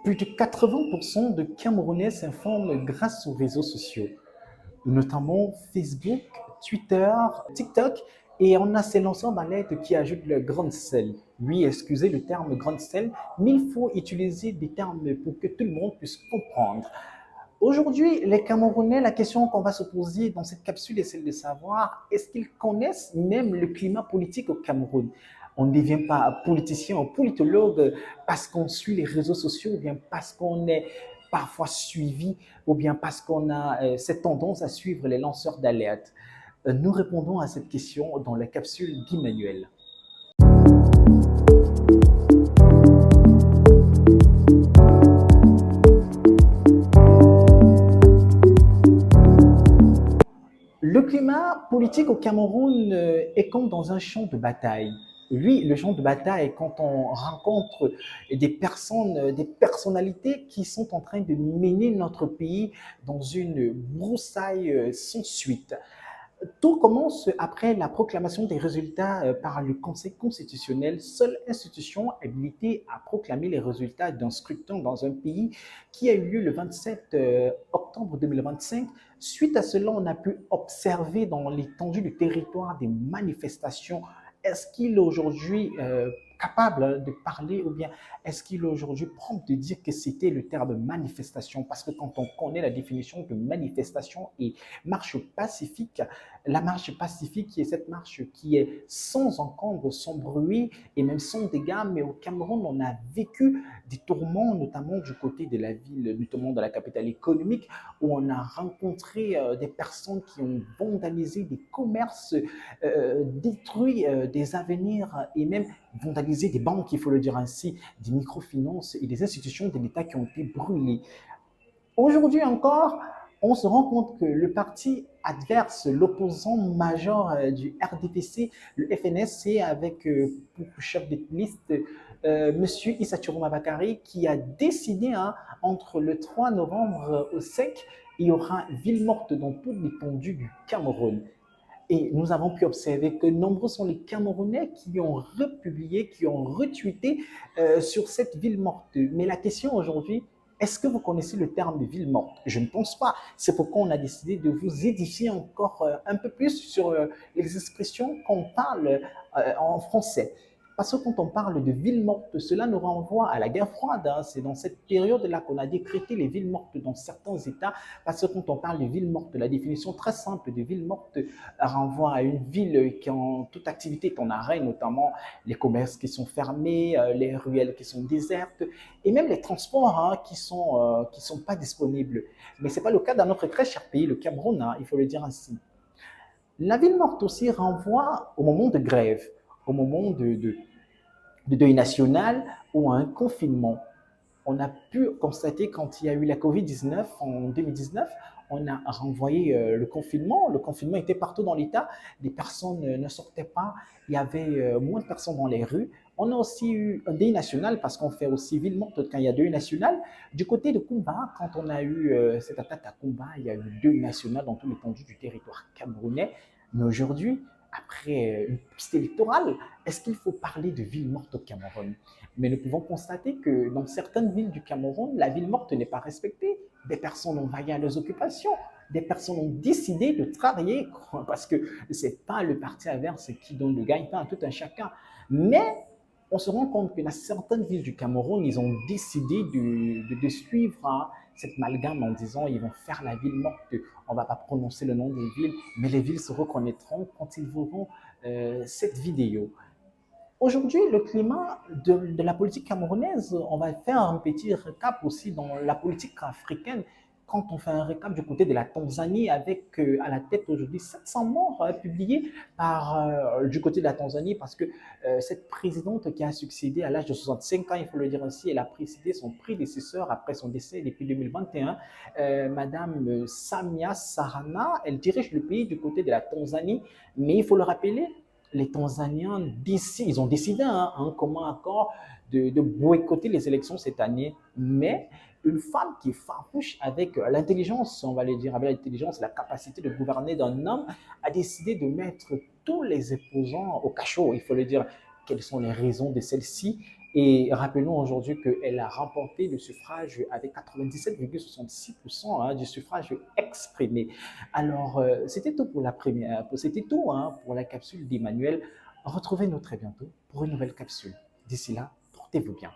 Plus de 80% de Camerounais s'informent grâce aux réseaux sociaux, notamment Facebook, Twitter, TikTok, et on a ces lanceurs d'alerte qui ajoutent le grand sel. Oui, excusez le terme grand sel, mais il faut utiliser des termes pour que tout le monde puisse comprendre. Aujourd'hui, les Camerounais, la question qu'on va se poser dans cette capsule est celle de savoir est-ce qu'ils connaissent même le climat politique au Cameroun. On ne devient pas politicien ou politologue parce qu'on suit les réseaux sociaux ou bien parce qu'on est parfois suivi ou bien parce qu'on a cette tendance à suivre les lanceurs d'alerte. Nous répondons à cette question dans la capsule d'Emmanuel. Le climat politique au Cameroun est comme dans un champ de bataille. Oui, le champ de bataille est quand on rencontre des personnes, des personnalités qui sont en train de mener notre pays dans une broussaille sans suite. Tout commence après la proclamation des résultats par le Conseil constitutionnel, seule institution habilitée à proclamer les résultats d'un scrutin dans un pays qui a eu lieu le 27 octobre 2025. Suite à cela, on a pu observer dans l'étendue du territoire des manifestations. Est-ce qu'il est aujourd'hui capable de parler ou bien est-ce qu'il est aujourd'hui prompt de dire que c'était le terme manifestation? Parce que quand on connaît la définition de manifestation et marche pacifique, la marche pacifique qui est cette marche qui est sans encombre, sans bruit et même sans dégâts. Mais au Cameroun, on a vécu des tourments, notamment du côté de la ville, notamment de la capitale économique, où on a rencontré des personnes qui ont vandalisé des commerces, détruit des avenirs et même vandalisé des banques, il faut le dire ainsi, des microfinances et des institutions de l'État qui ont été brûlées. Aujourd'hui encore, on se rend compte que le parti adverse, l'opposant majeur du RDPC, le FNSC, avec pour chef de liste M. Issa Chiroma Bakary, qui a décidé entre le 3 novembre au SEC, il y aura ville morte dans toute l'étendue du Cameroun. Et nous avons pu observer que nombreux sont les Camerounais qui ont republié, qui ont retweeté sur cette ville morte. Mais la question aujourd'hui, est-ce que vous connaissez le terme de ville morte? Je ne pense pas. C'est pourquoi on a décidé de vous édifier encore un peu plus sur les expressions qu'on parle en français. Parce que quand on parle de ville morte, cela nous renvoie à la guerre froide. C'est dans cette période-là qu'on a décrété les villes mortes dans certains États. Parce que quand on parle de ville morte, la définition très simple de ville morte renvoie à une ville qui en toute activité est en arrêt, notamment les commerces qui sont fermés, les ruelles qui sont désertes et même les transports qui sont pas disponibles. Mais ce n'est pas le cas dans notre très cher pays, le Cameroun, il faut le dire ainsi. La ville morte aussi renvoie au moment de grève, au moment de deuil national ou à un confinement. On a pu constater quand il y a eu la Covid-19 en 2019, on a renvoyé le confinement. Le confinement était partout dans l'État. Les personnes ne sortaient pas. Il y avait moins de personnes dans les rues. On a aussi eu un deuil national parce qu'on fait aussi ville morte quand il y a deuil national. Du côté de Kumba, quand on a eu cette attaque à Kumba, il y a eu deuil national dans tout l'étendue du territoire camerounais. Mais aujourd'hui, après une piste électorale, est-ce qu'il faut parler de ville morte au Cameroun? Mais nous pouvons constater que dans certaines villes du Cameroun, la ville morte n'est pas respectée. Des personnes ont vaillé à leurs occupations. Des personnes ont décidé de travailler parce que ce n'est pas le parti adverse qui donne le gagne-pain à tout un chacun. Mais on se rend compte que dans certaines villes du Cameroun, ils ont décidé de suivre cette amalgame en disant ils vont faire la ville morte. On ne va pas prononcer le nom des villes, mais les villes se reconnaîtront quand ils verront cette vidéo. Aujourd'hui, le climat de la politique camerounaise, on va faire un petit récap aussi dans la politique africaine. Quand on fait un récap du côté de la Tanzanie, avec à la tête aujourd'hui 700 morts publiés du côté de la Tanzanie, parce que cette présidente qui a succédé à l'âge de 65 ans, il faut le dire ainsi, elle a précédé son prédécesseur après son décès depuis 2021, Madame Samia Sarana. Elle dirige le pays du côté de la Tanzanie, mais il faut le rappeler, les Tanzaniens ils ont décidé un commun accord de boycotter les élections cette année, mais une femme qui est farouche avec l'intelligence, on va le dire, avec l'intelligence, la capacité de gouverner d'un homme, a décidé de mettre tous les opposants au cachot, il faut le dire. Quelles sont les raisons de celle-ci? Et rappelons aujourd'hui qu'elle a remporté le suffrage avec 97,66% du suffrage exprimé. Alors, c'était tout pour la première, c'était tout pour la capsule d'Emmanuel. Retrouvez-nous très bientôt pour une nouvelle capsule. D'ici là, portez-vous bien.